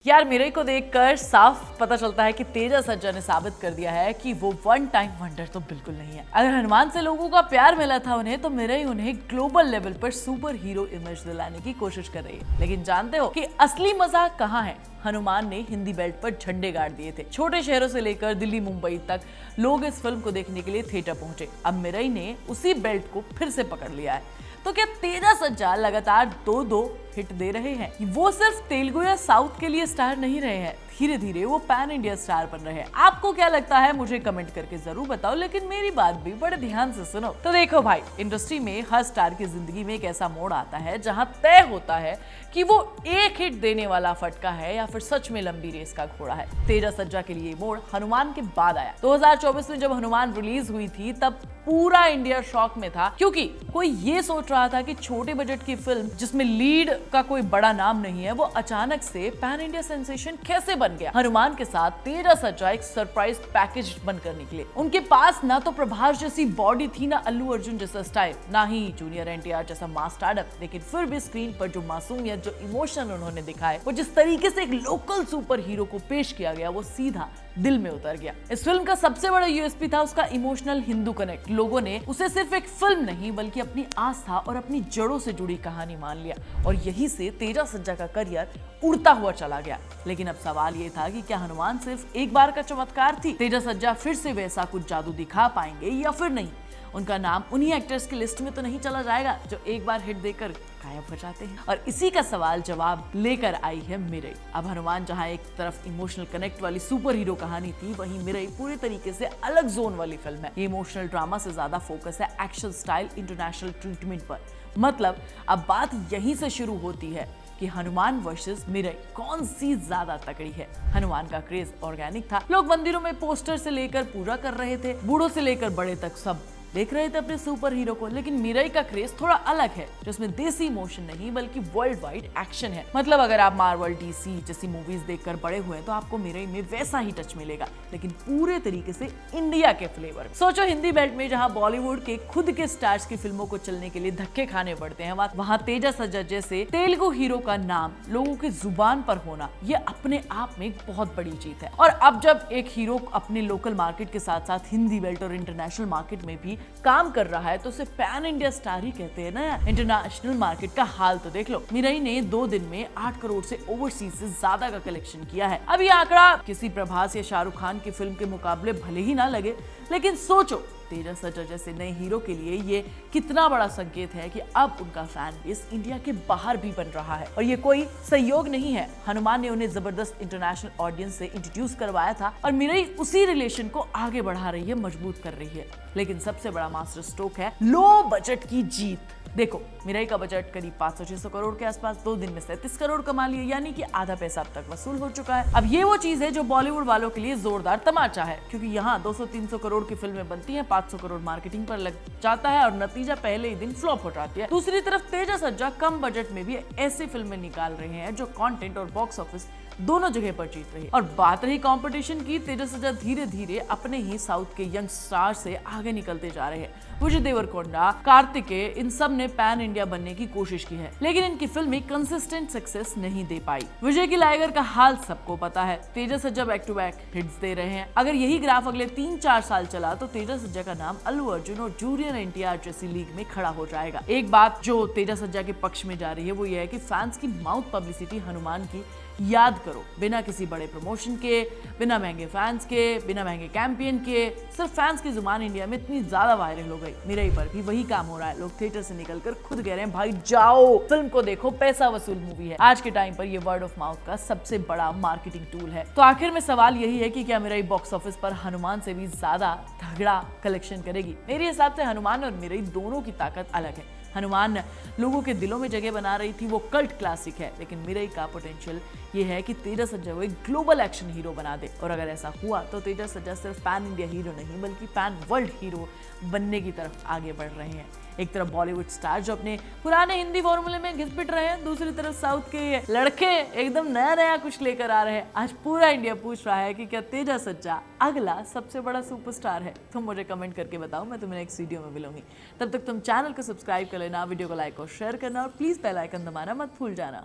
यार मिरई को देखकर साफ पता चलता है कि तेजा सज्जा ने साबित कर दिया है कि वो वन टाइम वंडर तो बिल्कुल नहीं है। अगर हनुमान से लोगों का प्यार मिला था उन्हें, तो मिरई उन्हें ग्लोबल लेवल पर सुपर हीरो इमेज दिलाने की कोशिश कर रही है। लेकिन जानते हो कि असली मजा कहाँ है? हनुमान ने हिंदी बेल्ट पर झंडे गाड़ दिए थे। छोटे शहरों से लेकर दिल्ली मुंबई तक लोग इस फिल्म को देखने के लिए थिएटर पहुंचे। अब मिरई ने उसी बेल्ट को फिर से पकड़ लिया है। तो क्या तेजा सज्जा लगातार दो हिट दे रहे हैं? वो सिर्फ तेलुगु या साउथ के लिए स्टार नहीं रहे हैं, धीरे धीरे वो पैन इंडिया स्टार बन रहे हैं। आपको क्या लगता है मुझे कमेंट करके जरूर बताओ, लेकिन मेरी बात भी बड़े ध्यान से सुनो। तो देखो भाई, इंडस्ट्री में हर स्टार की जिंदगी में एक ऐसा मोड़ आता है जहां तय होता है कि वो एक हिट देने वाला फटका है या फिर सच में लंबी रेस का घोड़ा है। तेजा सज्जा के लिए मोड़ हनुमान के बाद आया। 2024 में जब हनुमान रिलीज हुई थी तब पूरा इंडिया शॉक में था, क्योंकि कोई ये सोच रहा था कि छोटे बजट की फिल्म जिसमें लीड का कोई बड़ा नाम नहीं है, वो अचानक से पैन इंडिया सेंसेशन कैसे बन गया। हनुमान के साथ तेजा सज्जा एक सरप्राइज पैकेज बनकर निकले। उनके पास ना तो प्रभास जैसी बॉडी थी, ना अल्लू अर्जुन जैसा स्टाइल, ना ही जूनियर एनटीआर जैसा मास स्टार्टअप, लेकिन फिर भी स्क्रीन पर जो मासूमियत, जो इमोशन उन्होंने दिखाए, वो जिस तरीके से एक लोकल सुपर हीरो को पेश किया गया, वो सीधा दिल में उतर गया। इस फिल्म का सबसे बड़ा यूएसपी था उसका इमोशनल हिंदू कनेक्ट। लोगों ने उसे सिर्फ एक फिल्म नहीं बल्कि अपनी आस्था और अपनी जड़ों से जुड़ी कहानी मान लिया, और यहीं से तेजा सज्जा का करियर उड़ता हुआ चला गया। लेकिन अब सवाल ये था कि क्या हनुमान सिर्फ एक बार का चमत्कार थी? तेजा सज्जा फिर से वैसा कुछ जादू दिखा पाएंगे या फिर नहीं? उनका नाम उन्हीं एक्टर्स की लिस्ट में तो नहीं चला जाएगा जो एक बार हिट देकर गायब हो जाते हैं? और इसी का सवाल जवाब लेकर आई है मिरई। अब हनुमान जहां एक तरफ इमोशनल कनेक्ट वाली सुपर हीरो कहानी थी, वहीं मिरई पूरी तरीके से अलग जोन वाली फिल्म है। ये इमोशनल ड्रामा से ज्यादा फोकस है एक्शन स्टाइल, इंटरनेशनल ट्रीटमेंट पर। मतलब अब बात यहीं से शुरू होती है कि हनुमान वर्सेस मिरई कौन सी ज्यादा तकड़ी है। हनुमान का क्रेज ऑर्गेनिक था। लोग मंदिरों में पोस्टर से लेकर पूजा कर रहे थे, बूढ़ों से लेकर बड़े तक सब देख रहे थे अपने सुपर हीरो को। लेकिन मिरई का क्रेज थोड़ा अलग है, जिसमें देसी इमोशन नहीं बल्कि वर्ल्ड वाइड एक्शन है। मतलब अगर आप मार्वल, डीसी जैसी मूवीज देखकर बड़े हुए हैं तो आपको मिरई में वैसा ही टच मिलेगा, लेकिन पूरे तरीके से इंडिया के फ्लेवर में। सोचो, हिंदी बेल्ट में जहां बॉलीवुड के खुद के स्टार्स की फिल्मों को चलने के लिए धक्के खाने पड़ते हैं, वहां तेजा सज्जा जैसे तेलुगु हीरो का नाम लोगों की जुबान पर होना, ये अपने आप में एक बहुत बड़ी जीत है। और अब जब एक हीरो अपने लोकल मार्केट के साथ साथ हिंदी बेल्ट और इंटरनेशनल मार्केट में भी काम कर रहा है, तो उसे पैन इंडिया स्टार ही कहते हैं ना। इंटरनेशनल मार्केट का हाल तो देख लो। मिरई ने 2 दिन में 8 करोड़ से ओवरसीज से ज्यादा का कलेक्शन किया है। अब ये आंकड़ा किसी प्रभास या शाहरुख खान की फिल्म के मुकाबले भले ही ना लगे, लेकिन सोचो तेजा सज्जा जैसे नए हीरो के लिए ये कितना बड़ा संकेत है कि अब उनका फैन बेस इंडिया के बाहर भी बन रहा है। और ये कोई संयोग नहीं है, हनुमान ने उन्हें जबरदस्त इंटरनेशनल ऑडियंस से इंट्रोड्यूस करवाया था, और मिरई उसी रिलेशन को आगे बढ़ा रही है, मजबूत कर रही है। लेकिन सबसे बड़ा मास्टर स्ट्रोक है लो बजट की जीत। देखो, मिरई का बजट करीब 500-600 करोड़ के आसपास 2 दिन में 37 करोड़ कमा लिए, यानी कि आधा पैसा अब तक वसूल हो चुका है। अब ये वो चीज है जो बॉलीवुड वालों के लिए जोरदार तमाचा है, क्योंकि यहाँ 200-300 करोड़ की फिल्में बनती हैं, 500 करोड़ मार्केटिंग पर लग जाता है और नतीजा पहले ही दिन फ्लॉप हो जाती है। दूसरी तरफ तेजा सज्जा कम बजट में भी ऐसी फिल्में निकाल रहे हैं जो कंटेंट और बॉक्स ऑफिस दोनों जगह पर जीत रही है। और बात रही कंपटीशन की, तेजा सज्जा धीरे धीरे अपने ही साउथ के यंग स्टार से आगे निकलते जा रहे हैं। विजय देवरकोंडा, कार्तिकेय, इन सब ने पैन इंडिया बनने की कोशिश की है, लेकिन इनकी फिल्में कंसिस्टेंट सक्सेस नहीं दे पाई। विजय की लाइगर का हाल सबको पता है। तेजा सज्जा बैक टू बैक हिट्स दे रहे हैं। अगर यही ग्राफ अगले 3-4 साल चला तो तेजा सज्जा का नाम अल्लू अर्जुन और जूनियर एनटीआर जैसी लीग में खड़ा हो जाएगा। एक बात जो तेजा सज्जा के पक्ष में जा रही है वो ये है कि फैंस की माउथ पब्लिसिटी हनुमान की याद करो, बिना किसी बड़े प्रमोशन के, बिना महंगे फैंस के, बिना महंगे कैंपेन के, सिर्फ फैंस की जुबान इंडिया में इतनी ज्यादा वायरल हो गई। मिरई पर भी वही काम हो रहा है। लोग थिएटर से निकलकर खुद कह रहे हैं भाई जाओ फिल्म को देखो, पैसा वसूल मूवी है। आज के टाइम पर ये वर्ड ऑफ माउथ का सबसे बड़ा मार्केटिंग टूल है। तो आखिर में सवाल यही है कि क्या मिरई बॉक्स ऑफिस पर हनुमान से भी ज्यादा तगड़ा कलेक्शन करेगी? मेरे हिसाब से हनुमान और मिरई दोनों की ताकत अलग है। हनुमान लोगों के दिलों में जगह बना रही थी, वो कल्ट क्लासिक है, लेकिन मिरई का पोटेंशियल ये है कि तेजा सज्जा को एक ग्लोबल एक्शन हीरो बना दे। और अगर ऐसा हुआ तो तेजा सज्जा सिर्फ पैन इंडिया हीरो नहीं बल्कि पैन वर्ल्ड हीरो बनने की तरफ आगे बढ़ रहे हैं। एक तरफ बॉलीवुड स्टार जो अपने पुराने हिंदी फॉर्मूले में घिस पिट रहे हैं, दूसरी तरफ साउथ के लड़के एकदम नया नया कुछ लेकर आ रहे हैं। आज पूरा इंडिया पूछ रहा है कि क्या तेजा सज्जा अगला सबसे बड़ा सुपरस्टार है? तुम मुझे कमेंट करके बताओ, मैं तुम्हें नेक्स्ट वीडियो में मिलूंगी। तब तक तुम चैनल को सब्सक्राइब कर लेना, वीडियो को लाइक और शेयर करना, और प्लीज बेल आइकन दबाना मत भूल जाना।